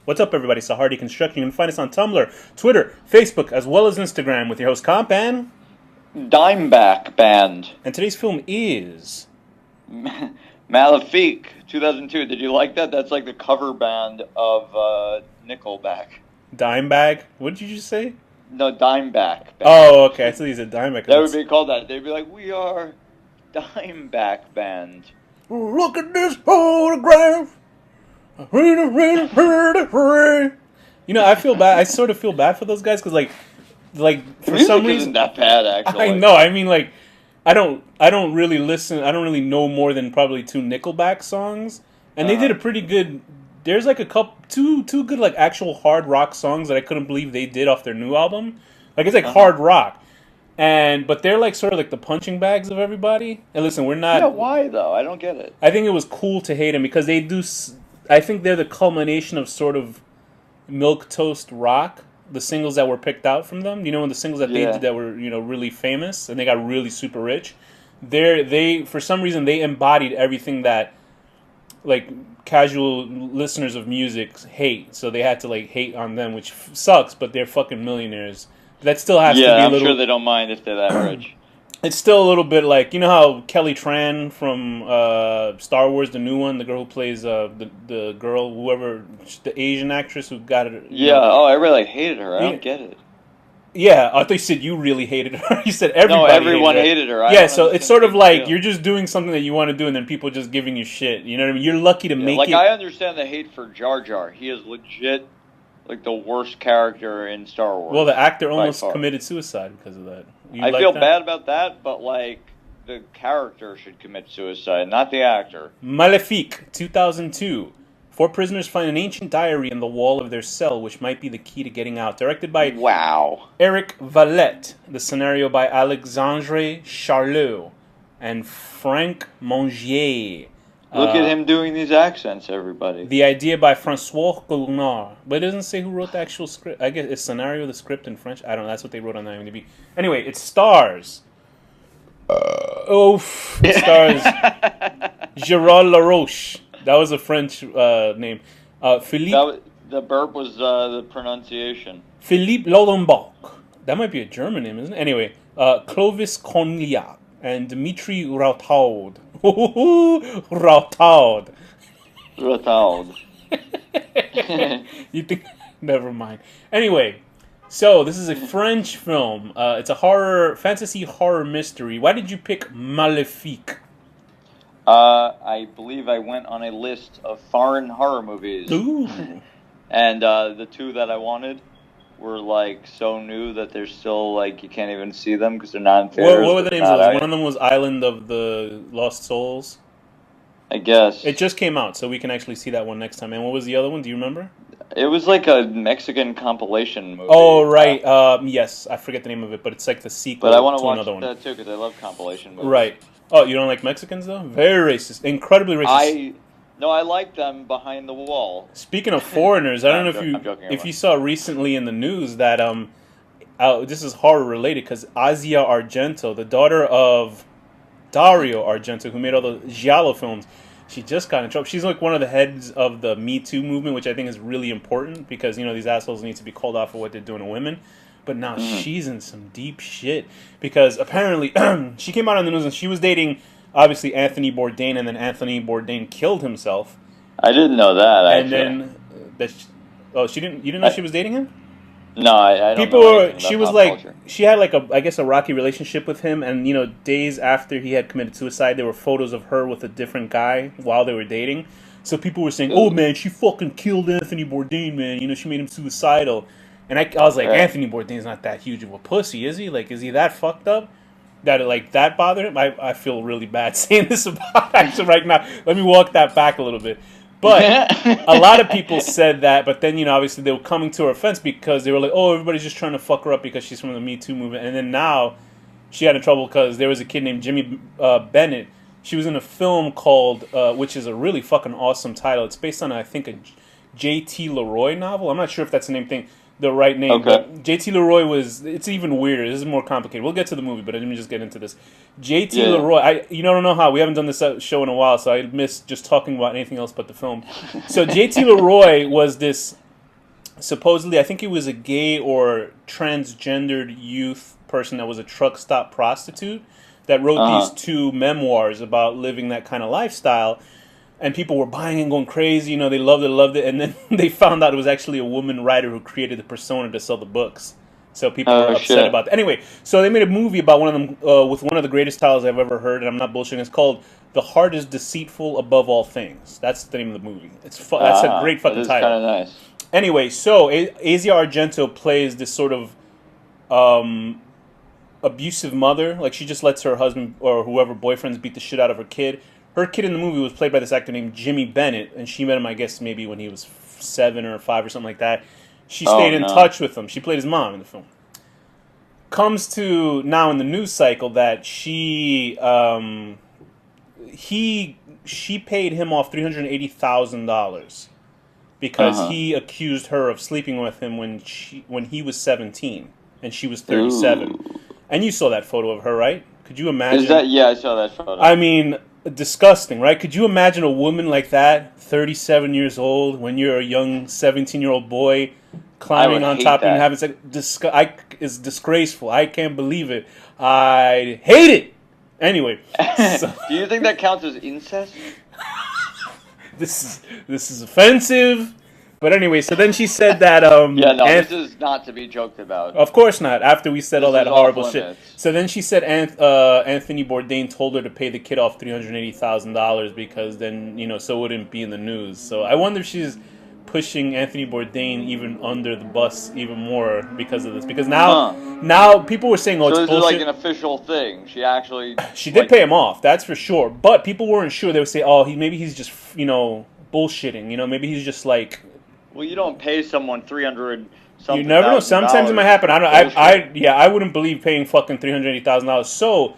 What's up, everybody? It's DECONSTRUCTION. You can find us on Tumblr, Twitter, Facebook, as well as Instagram with your host, Komp and Dimeback Band. And today's film is Malefique, 2002. Did you like that? That's like the cover band of Nickelback. Dimebag. What did you just say? No, Dimeback Band. Oh, okay. I thought you said Dimebag. That would be called that. They'd be like, we are Dimeback Band. Look at this photograph. You know, I feel bad. I sort of feel bad for those guys because, like for some reason, isn't that bad. Actually, I know. I mean, like, I don't really listen. I don't really know more than probably 2 Nickelback songs, and they did a pretty good. There's like a couple, two good like actual hard rock songs that I couldn't believe they did off their new album. Like it's like hard rock, but they're like sort of like the punching bags of everybody. And listen, we're not. Yeah, why though? I don't get it. I think it was cool to hate them because they do. I think they're the culmination of sort of milquetoast rock. The singles that were picked out from them, you know, and the singles that they did that were, you know, really famous and they got really super rich. They for some reason they embodied everything that like casual listeners of music hate. So they had to like hate on them, which sucks. But they're fucking millionaires. That still has to be a little. I'm sure they don't mind if they're that rich. It's still a little bit like, you know how Kelly Tran from Star Wars, the new one, the girl who plays the girl, whoever, the Asian actress who got it. Yeah, I really hated her. I don't get it. Yeah, I thought you said you really hated her. You said everybody. No, everyone hated her. Yeah, so it's sort of like you're just doing something that you want to do, and then people just giving you shit. You know what I mean? You're lucky to make it. Like, I understand the hate for Jar Jar. He is legit, like, the worst character in Star Wars. Well, the actor almost committed suicide because of that. I feel bad about that, but, like, the character should commit suicide, not the actor. Malefique, 2002. 4 prisoners find an ancient diary in the wall of their cell, which might be the key to getting out. Directed by Eric Valette. The scenario by Alexandre Charlot and Frank Mongier. Look at him doing these accents, everybody. The idea by Francois Gounard. But it doesn't say who wrote the actual script. I guess it's scenario, the script in French. I don't know. That's what they wrote on IMDb. Anyway, it stars. It stars Gerard Laroche. That was a French name. Philippe. The burp was the pronunciation. Philippe Laudenbach. That might be a German name, isn't it? Anyway, Clovis Cornillac and Dimitri Rautaud. Rautaud. You think? Never mind. Anyway, so this is a French film. It's a fantasy horror mystery. Why did you pick Malefique? I believe I went on a list of foreign horror movies. Ooh. And the 2 that I wanted were, like, so new that they're still, like, you can't even see them because they're not in theaters. What were the names of those? One of them was Island of the Lost Souls. I guess. It just came out, so we can actually see that one next time. And what was the other one? Do you remember? It was like a Mexican compilation movie. Oh, right. Yes, I forget the name of it, but it's like the sequel to another one. But I want to watch that, too, because I love compilation movies. Right. Oh, you don't like Mexicans, though? Very racist. Incredibly racist. I like them behind the wall. Speaking of foreigners, I don't know if you saw recently in the news that this is horror related because Asia Argento, the daughter of Dario Argento, who made all the Giallo films, she just got in trouble. She's like one of the heads of the MeToo movement, which I think is really important because, you know, these assholes need to be called out for what they're doing to women. But now she's in some deep shit because apparently she came out on the news and she was dating, obviously, Anthony Bourdain, and then Anthony Bourdain killed himself. I didn't know that, actually. And then, you didn't know she was dating him? No, I don't know. She was like, she had like a rocky relationship with him, and, you know, days after he had committed suicide, there were photos of her with a different guy while they were dating. So people were saying, oh, man, she fucking killed Anthony Bourdain, man. You know, she made him suicidal. And I was like, Anthony Bourdain's not that huge of a pussy, is he? Like, is he that fucked up? That bothered him? I feel really bad saying this about actually right now. Let me walk that back a little bit. But a lot of people said that, but then, you know, obviously they were coming to her offense because they were like, oh, everybody's just trying to fuck her up because she's from the Me Too movement. And then now she got in trouble because there was a kid named Jimmy Bennett. She was in a film called, which is a really fucking awesome title. It's based on, I think, a J.T. Leroy novel. I'm not sure if that's the name thing. the right name. Okay. But JT Leroy was. It's even weirder. This is more complicated. We'll get to the movie, but let me just get into this. JT Leroy. I don't know how we haven't done this show in a while, so I miss just talking about anything else but the film. So JT Leroy was this. Supposedly, I think he was a gay or transgendered youth person that was a truck stop prostitute that wrote these 2 memoirs about living that kind of lifestyle. And people were buying and going crazy. They loved it. And then they found out it was actually a woman writer who created the persona to sell the books. So people were upset about that. Anyway, so they made a movie about one of them with one of the greatest titles I've ever heard, and I'm not bullshitting. It's called "The Heart Is Deceitful Above All Things." That's the name of the movie. That's a great fucking title. Kind of nice. Anyway, so Asia Argento plays this sort of abusive mother. Like, she just lets her husband or whoever boyfriends beat the shit out of her kid. Her kid in the movie was played by this actor named Jimmy Bennett, and she met him, I guess, maybe when he was 7 or 5 or something like that. She stayed in touch with him. She played his mom in the film. Comes to now in the news cycle that she paid him off $380,000 because he accused her of sleeping with him when he was 17 and she was 37. Ooh. And you saw that photo of her, right? Could you imagine? Yeah, I saw that photo. I mean, disgusting, right? Could you imagine a woman like that, 37 years old, when you're a young 17-year-old boy climbing on top and having sex? It's disgraceful. I can't believe it. I hate it. Anyway. So. Do you think that counts as incest? This is offensive. But anyway, so then she said that... this is not to be joked about. Of course not, after we said all that horrible shit. So then she said Anthony Bourdain told her to pay the kid off $380,000 because then, so it wouldn't be in the news. So I wonder if she's pushing Anthony Bourdain even under the bus even more because of this. Because now people were saying, it's bullshit. So this is like an official thing. She did pay him off, that's for sure. But people weren't sure. They would say, maybe he's just, bullshitting. Maybe he's just like... Well, you don't pay someone $300 something. You never know. Sometimes it might happen. I wouldn't believe paying fucking $380,000. So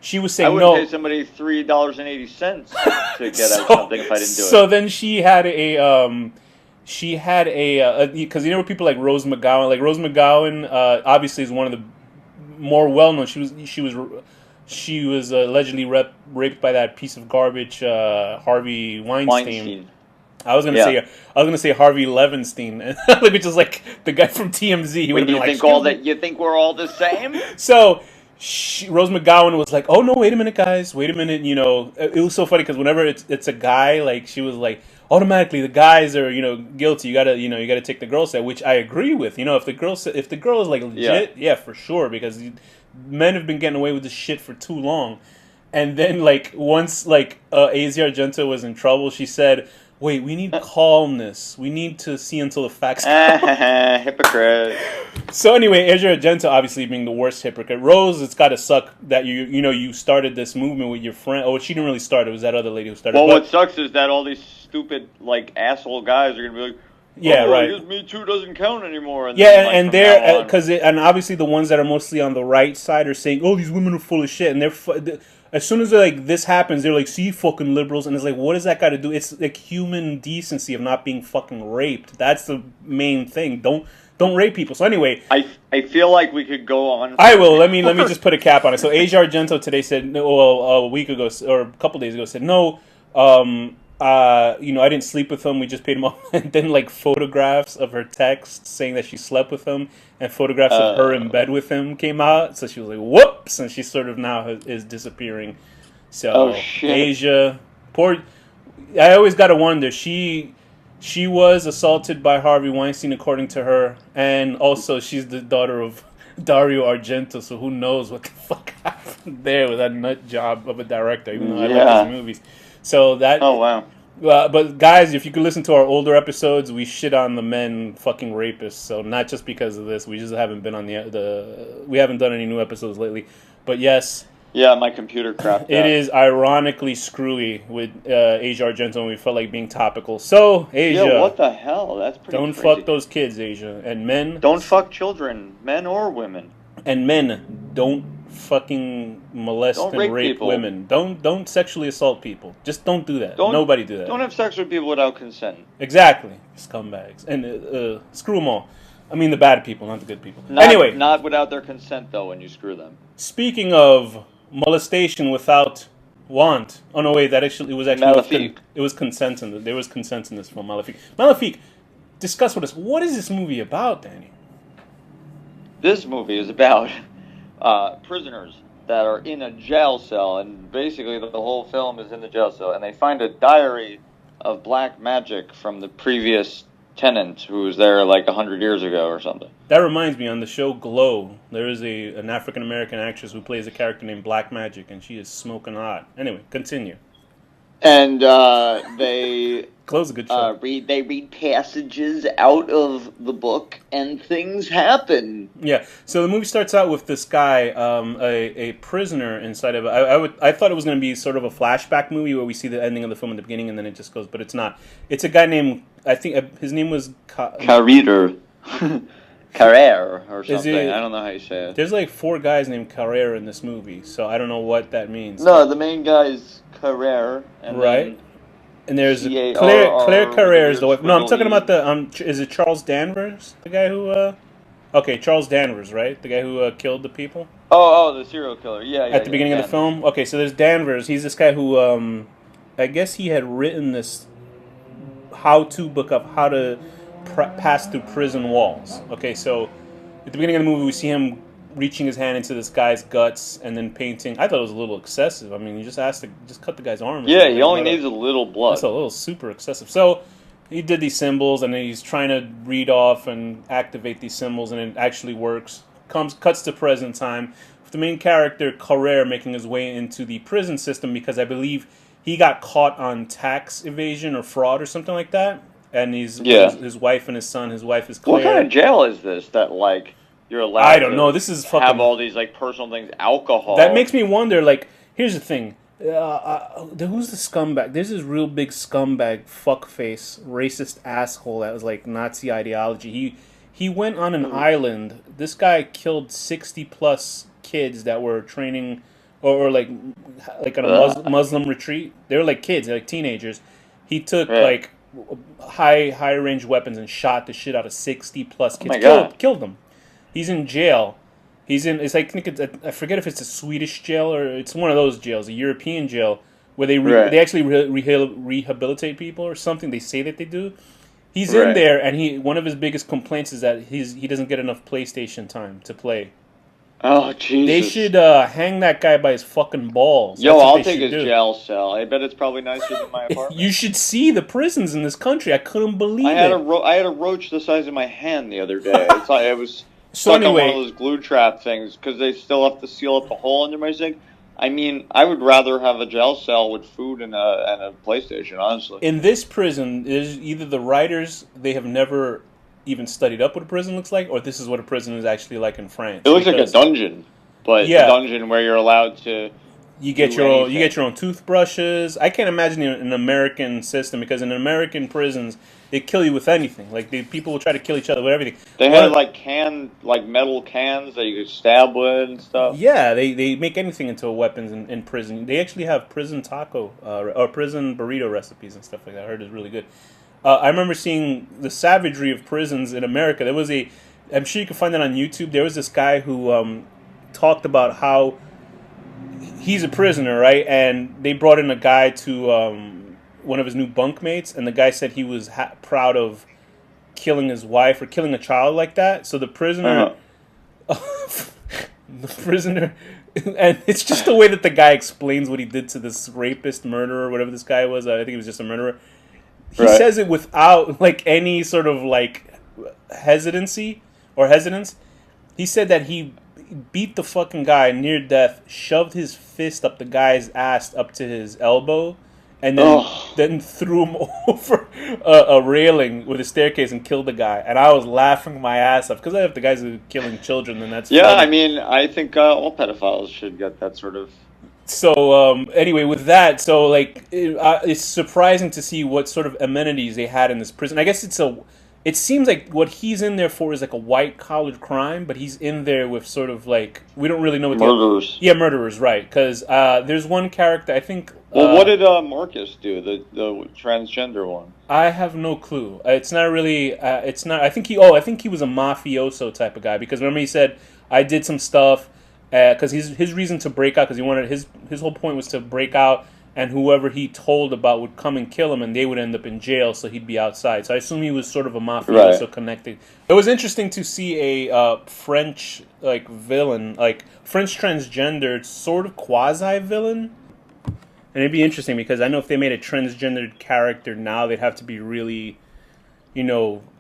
she was saying no. I wouldn't pay somebody $3.80 to get out something if I didn't do it. So then she had because what people like Rose McGowan. Like Rose McGowan, obviously is one of the more well known. She was allegedly raped by that piece of garbage Harvey Weinstein. I was gonna say Harvey Levenstein, which is like the guy from TMZ. You think we're all the same? So Rose McGowan was like, "Oh no, wait a minute, guys, wait a minute." It was so funny because whenever it's a guy, like she was like, automatically the guys are guilty. You gotta take the girl side, which I agree with. If the girl is like legit, yeah, for sure, because men have been getting away with this shit for too long. And then once Asia Argento was in trouble, she said, "Wait, we need calmness. We need to see until the facts come." Hypocrite. So anyway, Asia Argento obviously being the worst hypocrite. Rose, it's got to suck that you started this movement with your friend. Oh, she didn't really start. It was that other lady who started. Well, what sucks is that all these stupid asshole guys are gonna be like, right. I guess Me Too doesn't count anymore. And and they're and obviously the ones that are mostly on the right side are saying, "Oh, these women are full of shit," and they're. As soon as this happens, they're like, "See, fucking liberals," and it's like, what does that got to do? It's like human decency of not being fucking raped. That's the main thing. Don't rape people. So anyway, I feel like we could go on. I will. Let me just put a cap on it. So Asia Argento today said, a week ago or a couple days ago said, no, I didn't sleep with him. We just paid him off. And then photographs of her text saying that she slept with him and photographs of her in bed with him came out. So she was like, whoops, and she sort of now is disappearing. So Asia, poor. I always got to wonder. She was assaulted by Harvey Weinstein, according to her, and also she's the daughter of Dario Argento. So who knows what the fuck happened there with that nut job of a director? Even though I like his movies. So that. Oh wow. But guys, if you could listen to our older episodes, we shit on the men fucking rapists. So not just because of this, we just haven't been on we haven't done any new episodes lately. But yes. Yeah, my computer crapped It is ironically screwy with Asia Argento, and we felt like being topical. So Asia, yeah, what the hell? That's pretty. Don't crazy. fuck those kids, Asia, and men. Don't fuck children, men or women. And men, don't fucking molest and rape women. Don't sexually assault people. Just don't do that. Nobody do that. Don't have sex with people without consent. Exactly, scumbags, and screw them all. I mean the bad people, not the good people. Not, Anyway, not without their consent though. When you screw them. speaking of molestation without want. Oh no, wait, that actually it was Malefique. it was consent in there was consent in this film. Malefique. Malefique. Discuss with us. What is this movie about, Danny? This movie is about prisoners that are in a jail cell, and basically the whole film is in the jail cell, and they find a diary of black magic from the previous tenant who was there like 100 years ago or something. That reminds me, on the show Glow, there is an African American actress who plays a character named Black Magic, and she is smoking hot. Anyway, continue. And they Glow's a good show. read passages out of the book, and things happen. Yeah. So the movie starts out with this guy, a prisoner inside of. I thought it was going to be sort of a flashback movie where we see the ending of the film in the beginning and then it just goes, but it's not. It's a guy named, I think his name was Carrere. Carrere or something. I don't know how you say it. There's like 4 guys named Carrere in this movie, so I don't know what that means. No, the main guy is Carrere. And right. And there's C-A-R-R, Claire Carrere is the wife. No, I'm talking squiggly. about the is it Charles Danvers, the guy who okay, Charles Danvers, right? The guy who killed the people? Oh, the serial killer. Yeah, At the beginning of the film? Okay, so there's Danvers. He's this guy who I guess he had written this how-to book of how to pass through prison walls. Okay, so at the beginning of the movie we see him reaching his hand into this guy's guts and then painting. I thought it was a little excessive. I mean, you just cut the guy's arm. Yeah, he only needs a little blood. That's a little super excessive. So he did these symbols, and then he's trying to read off and activate these symbols, and it actually works. Cuts to present time with the main character Carrere making his way into the prison system because I believe he got caught on tax evasion or fraud or something like that. And his wife and his son. His wife is Claire. What kind of jail is this that like? You're allowed I don't know. This is fucking... have all these like personal things, alcohol. That makes me wonder. Like, here's the thing: who's the scumbag? There's this real big scumbag, fuckface, racist asshole that was like Nazi ideology. He went on an island. This guy killed 60+ kids that were training, or like on a Muslim retreat. They were like kids, they're like teenagers. He took like high range weapons and shot the shit out of 60+ kids. Oh my God. Killed them. He's in jail. It's like, I forget if it's a Swedish jail or it's one of those jails, a European jail, where they actually rehabilitate people or something. They say that they do. He's in there, and one of his biggest complaints is that he doesn't get enough PlayStation time to play. Oh, Jesus. They should hang that guy by his fucking balls. Yo, I'll take his jail cell. I bet it's probably nicer than my apartment. You should see the prisons in this country. I couldn't believe it. I had a roach the size of my hand the other day. It was... So stuck anyway, on one of those glue trap things because they still have to seal up the hole under my sink. I mean, I would rather have a jail cell with food and a PlayStation, honestly. In this prison, is either the writers, they have never even studied up what a prison looks like, or this is what a prison is actually like in France. It looks like a dungeon, but a dungeon where you're allowed to. You get your own toothbrushes. I can't imagine an American system because in American prisons they kill you with anything. Like people will try to kill each other with everything. They had like metal cans that you could stab with and stuff. Yeah, they make anything into weapons in prison. They actually have prison taco or prison burrito recipes and stuff like that. I heard it's really good. I remember seeing the savagery of prisons in America. I'm sure you can find that on YouTube. There was this guy who talked about how he's a prisoner, right? And they brought in a guy to one of his new bunkmates, and the guy said he was proud of killing his wife or killing a child like that. So the prisoner, and it's just the way that the guy explains what he did to this rapist, murderer, whatever this guy was. I think he was just a murderer. He says it without like any sort of like hesitancy or hesitance. He said that he beat the fucking guy near death, shoved his fist up the guy's ass up to his elbow, and then threw him over a railing with a staircase and killed the guy. And I was laughing my ass off because if the guys are killing children, then that's funny. I mean, I think all pedophiles should get that sort of. So anyway, with that, so like it's surprising to see what sort of amenities they had in this prison. I guess it seems like what he's in there for is like a white collar crime, but he's in there with sort of like we don't really know what murderers. Murderers, right? Because there's one character I think. Well, what did Marcus do? The transgender one. I have no clue. It's not really. It's not. I think he. Oh, I think he was a mafioso type of guy because remember he said I did some stuff because his reason to break out because he wanted his whole point was to break out. And whoever he told about would come and kill him, and they would end up in jail, so he'd be outside. So I assume he was sort of a mafioso connected. It was interesting to see a French like villain, like French transgendered sort of quasi villain. And it'd be interesting because I know if they made a transgendered character now, they'd have to be really,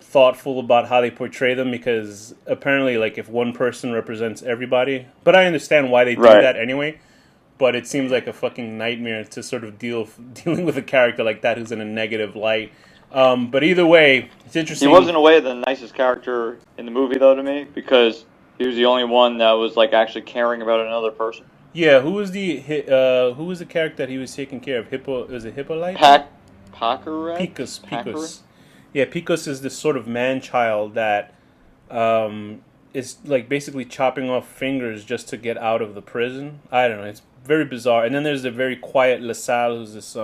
thoughtful about how they portray them because apparently, like if one person represents everybody, but I understand why they do that anyway. But it seems like a fucking nightmare to sort of dealing with a character like that who's in a negative light. But either way, it's interesting. He was in a way the nicest character in the movie, though, to me, because he was the only one that was like actually caring about another person. Yeah, who was the character that he was taking care of? Was it Hippolyte? Picus. Yeah, Picus is this sort of man-child that is like basically chopping off fingers just to get out of the prison. I don't know. It's very bizarre. And then there's the very quiet LaSalle, who's this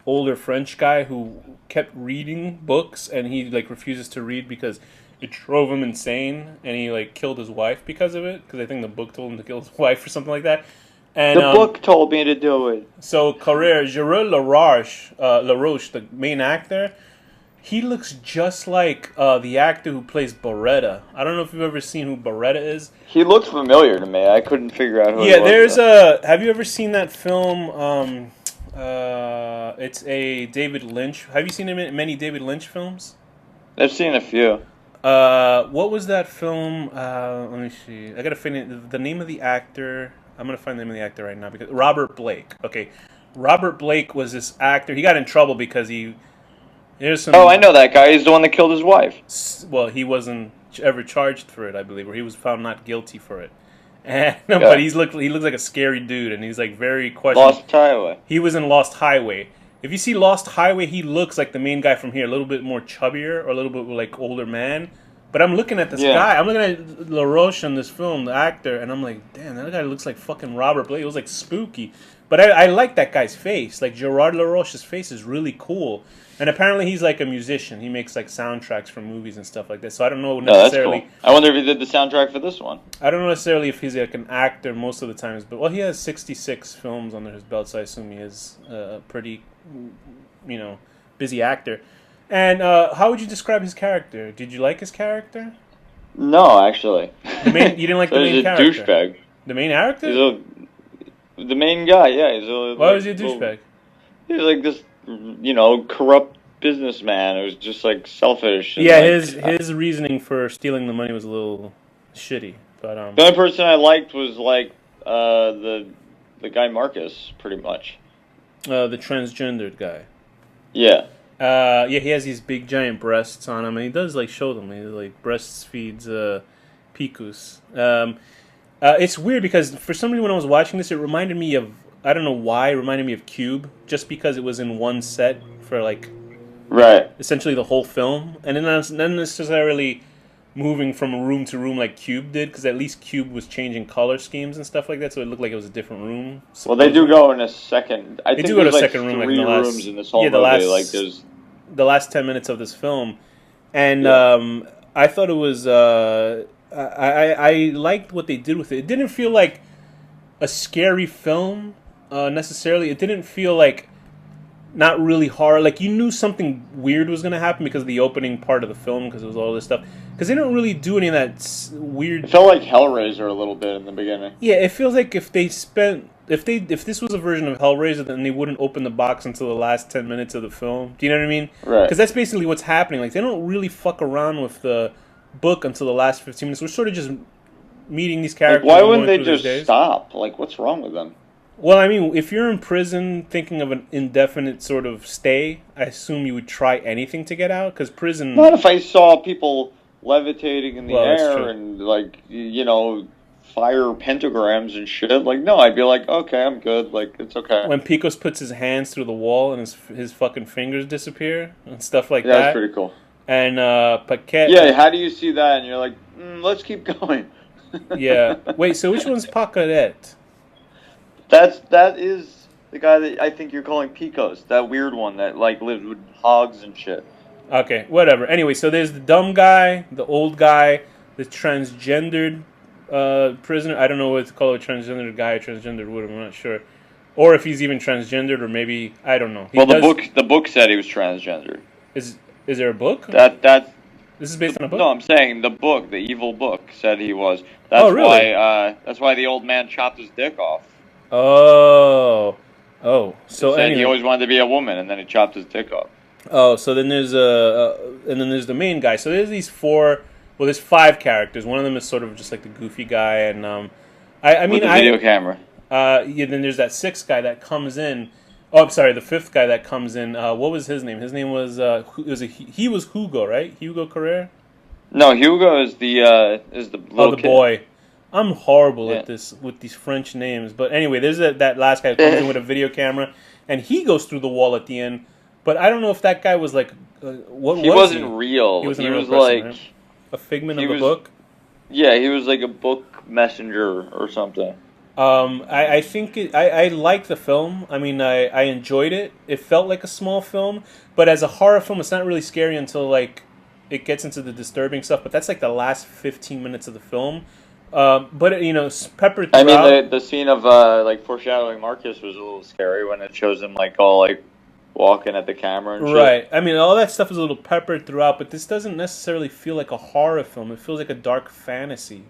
older French guy who kept reading books, and he like refuses to read because it drove him insane, and he like killed his wife because of it. Because I think the book told him to kill his wife or something like that. And the book told me to do it. So Gerard LaRoche, the main actor, he looks just like the actor who plays Beretta. I don't know if you've ever seen who Beretta is. He looked familiar to me. I couldn't figure out who he was. Yeah, there's a... Have you ever seen that film? It's a David Lynch... Have you seen many David Lynch films? I've seen a few. What was that film? Let me see. I gotta find the name of the actor. I'm gonna find the name of the actor right now. Because Robert Blake. Okay. Robert Blake was this actor. He got in trouble because he... I know that guy. He's the one that killed his wife. Well, he wasn't ever charged for it, I believe, or he was found not guilty for it. But he looks like a scary dude, and he's like very questionable. Lost Highway. He was in Lost Highway. If you see Lost Highway, he looks like the main guy from here, a little bit more chubbier or a little bit like older man. But I'm looking at this guy. I'm looking at LaRoche in this film, the actor, and I'm like, damn, that guy looks like fucking Robert Blake. It was like spooky. But I like that guy's face. Like Gerard LaRoche's face is really cool. And apparently he's like a musician. He makes like soundtracks for movies and stuff like that. So I don't know necessarily. That's cool. I wonder if he did the soundtrack for this one. I don't know necessarily if he's like an actor most of the times, but he has 66 films under his belt, so I assume he is a pretty, busy actor. And how would you describe his character? Did you like his character? No, actually. You didn't like the main character? He's a douchebag. The main character? The main guy, yeah. Why was he a douchebag? He's like this, corrupt businessman who's just like selfish. And, his reasoning for stealing the money was a little shitty. But the only person I liked was like the guy Marcus, pretty much. The transgendered guy. Yeah. He has these big giant breasts on him, and he does like show them. He like breastfeeds Picus. It's weird because for some reason when I was watching this, it reminded me of, I don't know why, it reminded me of Cube, just because it was in one set for like essentially the whole film, and then not necessarily moving from room to room like Cube did, because at least Cube was changing color schemes and stuff like that, so it looked like it was a different room. Well, they do go in a second. I think do go to a like second room, like in the last, rooms in this whole movie. The last 10 minutes of this film, and I thought it was. I liked what they did with it. It didn't feel like a scary film necessarily. It didn't feel like not really horror. Like you knew something weird was going to happen because of the opening part of the film, because it was all this stuff. Because they don't really do any of that weird. It felt like Hellraiser a little bit in the beginning. Yeah, it feels like if this was a version of Hellraiser, then they wouldn't open the box until the last 10 minutes of the film. Do you know what I mean? Right. Because that's basically what's happening. Like they don't really fuck around with the book until the last 15 minutes. We're sort of just meeting these characters. Like, why wouldn't they just stop? Like, what's wrong with them? Well, I mean, if you're in prison thinking of an indefinite sort of stay, I assume you would try anything to get out, because prison... Not if I saw people levitating in the air and, like, fire pentagrams and shit. Like, no, I'd be like, okay, I'm good. Like, it's okay. When Picos puts his hands through the wall and his fucking fingers disappear and stuff like that. Yeah, that's pretty cool. And Paquette. Yeah, how do you see that? And you're like, let's keep going. Yeah. Wait, so which one's Paquette? That is the guy that I think you're calling Picos. That weird one that like lived with hogs and shit. Okay, whatever. Anyway, so there's the dumb guy, the old guy, the transgendered prisoner. I don't know what to call a transgendered guy, a transgendered woman. I'm not sure, or if he's even transgendered, or maybe I don't know. The book said he was transgendered. Is there a book? This is based on a book. No, I'm saying the book, the evil book, said he was. Oh, really? That's why the old man chopped his dick off. Oh. So he said anyway, he always wanted to be a woman, and then he chopped his dick off. Oh, so then there's the main guy. So there's these four. Well, there's five characters. One of them is sort of just like the goofy guy, and With the video camera. Yeah. Then there's that sixth guy that comes in. Oh, I'm sorry, the fifth guy that comes in. What was his name? His name was he was Hugo, right? Hugo Carrere. No, Hugo is the little kid. Boy. I'm horrible at this with these French names, but anyway, there's that last guy who comes in with a video camera, and he goes through the wall at the end. But I don't know if that guy was like what he was wasn't real. He was person, like right? A figment of the book. Yeah, he was like a book messenger or something. I think I like the film. I mean, I enjoyed it. It felt like a small film, but as a horror film, it's not really scary until like it gets into the disturbing stuff. But that's like the last 15 minutes of the film. But you know, peppered throughout. I mean, the scene of like foreshadowing Marcus was a little scary when it shows him like all like walking at the camera and shit. Right. I mean, all that stuff is a little peppered throughout, but this doesn't necessarily feel like a horror film. It feels like a dark fantasy.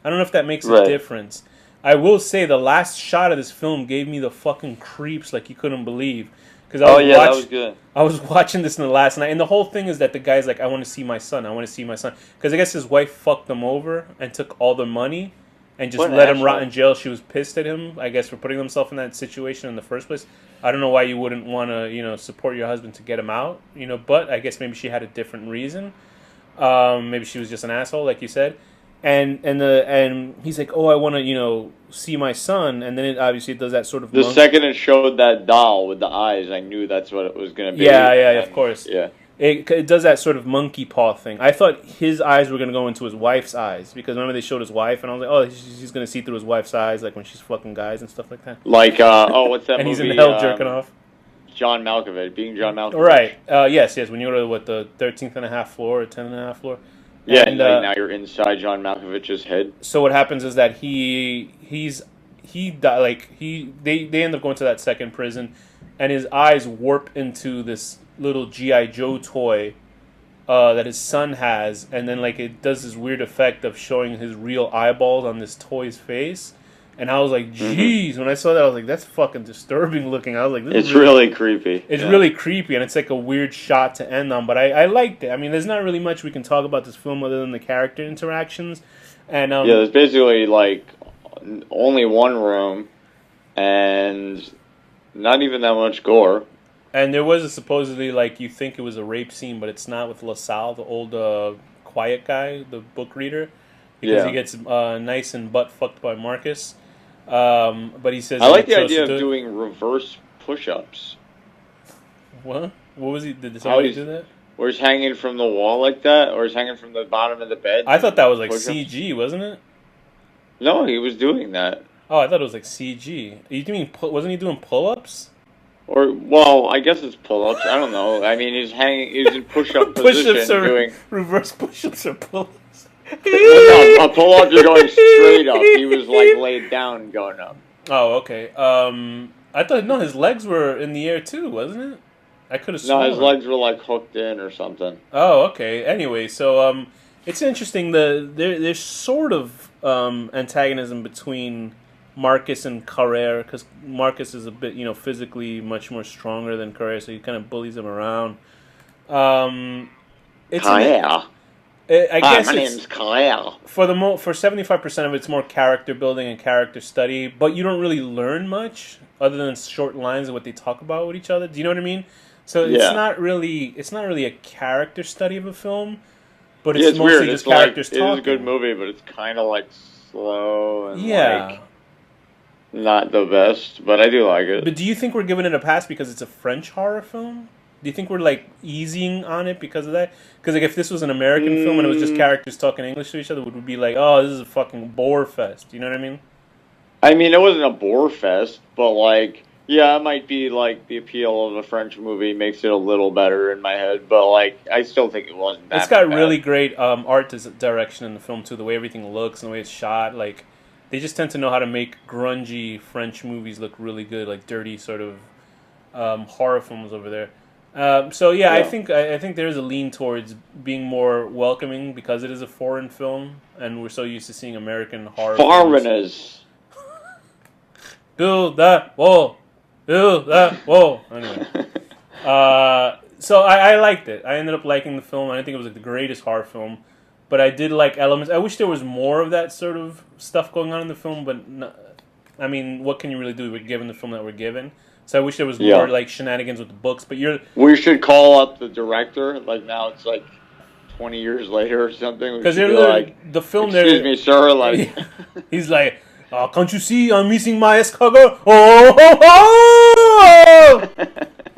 I don't know if that makes a difference. I will say the last shot of this film gave me the fucking creeps like you couldn't believe. Because that was good. I was watching this in the last night, and the whole thing is that the guy's like, I want to see my son. I want to see my son. Because I guess his wife fucked him over and took all the money and just let him rot in jail. She was pissed at him, I guess, for putting himself in that situation in the first place. I don't know why you wouldn't want to, support your husband to get him out, but I guess maybe she had a different reason. Maybe she was just an asshole, like you said. And he's like, oh, I want to, see my son. And then obviously it does that sort of... The second it showed that doll with the eyes, I knew that's what it was going to be. Yeah, of course. Yeah. It does that sort of monkey paw thing. I thought his eyes were going to go into his wife's eyes. Because remember they showed his wife, and I was like, oh, he's going to see through his wife's eyes, like when she's fucking guys and stuff like that. Like, what's that and movie? And he's in hell jerking off. John Malkovich, being John Malkovich. Right. Yes. When you go to, the 13th and a half floor or 10 and a half floor. Yeah, and now you're inside John Malkovich's head. So what happens is that they end up going to that second prison, and his eyes warp into this little G.I. Joe toy that his son has, and then like it does this weird effect of showing his real eyeballs on this toy's face. And I was like, geez, when I saw that, I was like, that's fucking disturbing looking. I was like, this is really creepy. It's really creepy, and it's like a weird shot to end on, but I liked it. I mean, there's not really much we can talk about this film other than the character interactions. And there's basically like only one room, and not even that much gore. And there was supposedly, like, you think it was a rape scene, but it's not, with LaSalle, the old quiet guy, the book reader, because he gets nice and butt fucked by Marcus. But he says... I like the idea of doing reverse push-ups. What? What was he... Did somebody do that? Or he's hanging from the wall like that, or he's hanging from the bottom of the bed. I thought that was like CG, wasn't it? No, he was doing that. Oh, I thought it was like CG. Wasn't he doing pull-ups? Or, well, I guess it's pull-ups. I don't know. I mean, he's in push-up position doing... Reverse push-ups or pull-ups? Well, no, a pull-up, you're going straight up. He was, like, laid down going up. Oh, okay. I thought, no, his legs were in the air, too, wasn't it? I could have sworn. No, his legs were, like, hooked in or something. Oh, okay. Anyway, so, it's interesting. There's sort of antagonism between Marcus and Carrere, because Marcus is a bit, physically much more stronger than Carrere, so he kind of bullies him around. Carrere? I guess my name's Carrere. For 75% of it, it's more character building and character study, but you don't really learn much other than short lines of what they talk about with each other. Do you know what I mean? So it's not really a character study of a film, but it's mostly weird. just characters talking. It is a good movie, but it's kind of like slow and like not the best, but I do like it. But do you think we're giving it a pass because it's a French horror film? Do you think we're like easing on it because of that? Because like if this was an American film and it was just characters talking English to each other, would we be like, oh, this is a fucking bore fest? You know what I mean? I mean, it wasn't a bore fest, but like, yeah, it might be like the appeal of a French movie makes it a little better in my head, but like, I still think it wasn't that It's got bad. really great art direction in the film too. The way everything looks and the way it's shot, like they just tend to know how to make grungy French movies look really good, like dirty sort of horror films over there. So yeah, Yeah. I think there is a lean towards being more welcoming because it is a foreign film, and we're so used to seeing American horror films. Foreigners. Build that wall, build that wall. Anyway, so I liked it. I ended up liking the film. I didn't think it was like the greatest horror film, but I did like elements. I wish there was more of that sort of stuff going on in the film, but I mean, what can you really do? We're given the film that we're given. So I wish there was more like shenanigans with the books. But we should call up the director. Like now it's like 20 years later or something. Because they're like the film. Excuse me, sir. Like he's like, oh, can't you see I'm missing my escargot? Oh.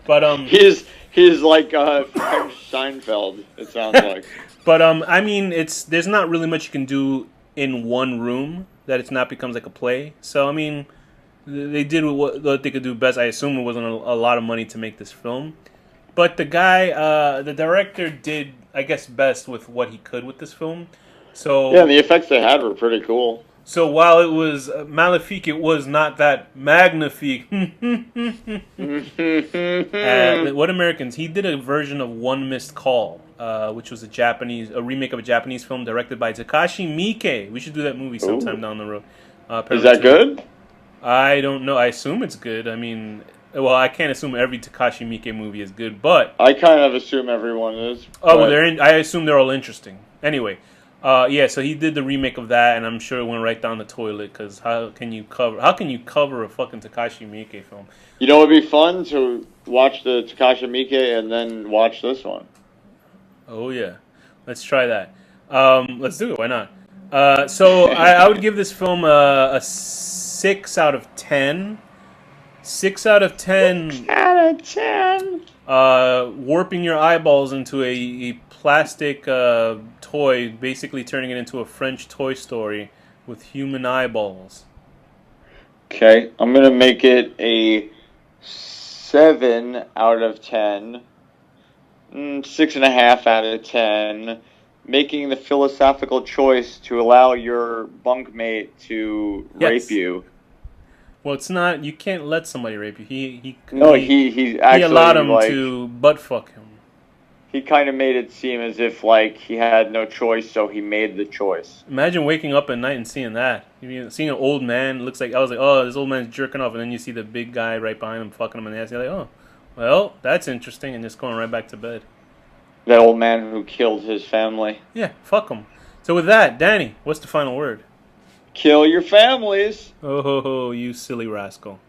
But he's like French Seinfeld. It sounds like. But I mean, there's not really much you can do in one room that it's not becomes like a play. So I mean. They did what they could do best. I assume it wasn't a lot of money to make this film. But the guy, the director did, I guess, best with what he could with this film. So yeah, the effects they had were pretty cool. So while it was Malefique, it was not that magnifique. What Americans? He did a version of One Missed Call, which was a remake of a Japanese film directed by Takashi Miike. We should do that movie sometime down the road. Is that good? I don't know. I assume it's good. I mean, well, I can't assume every Takashi Miike movie is good, but I kind of assume everyone is. Oh, well, I assume they're all interesting. Anyway, yeah. So he did the remake of that, and I'm sure it went right down the toilet. Because how can you cover a fucking Takashi Miike film? You know, it'd be fun to watch the Takashi Miike and then watch this one. Oh yeah, let's try that. Let's do it. Why not? So I would give this film a 6 out of 10. 6 out of 10. 6 out of 10. Warping your eyeballs into a plastic toy, basically turning it into a French Toy Story with human eyeballs. Okay, I'm gonna make it a 7 out of 10. 6.5 out of 10. Making the philosophical choice to allow your bunkmate to rape you. Well, it's not. You can't let somebody rape you. He actually allowed him to butt fuck him. He kind of made it seem as if like he had no choice, so he made the choice. Imagine waking up at night and seeing that. Seeing an old man looks like I was like, oh, this old man's jerking off, and then you see the big guy right behind him fucking him in the ass. You're like, oh, well, that's interesting, and just going right back to bed. That old man who killed his family. Yeah, fuck him. So with that, Danny, what's the final word? Kill your families. Oh, ho, ho, you silly rascal.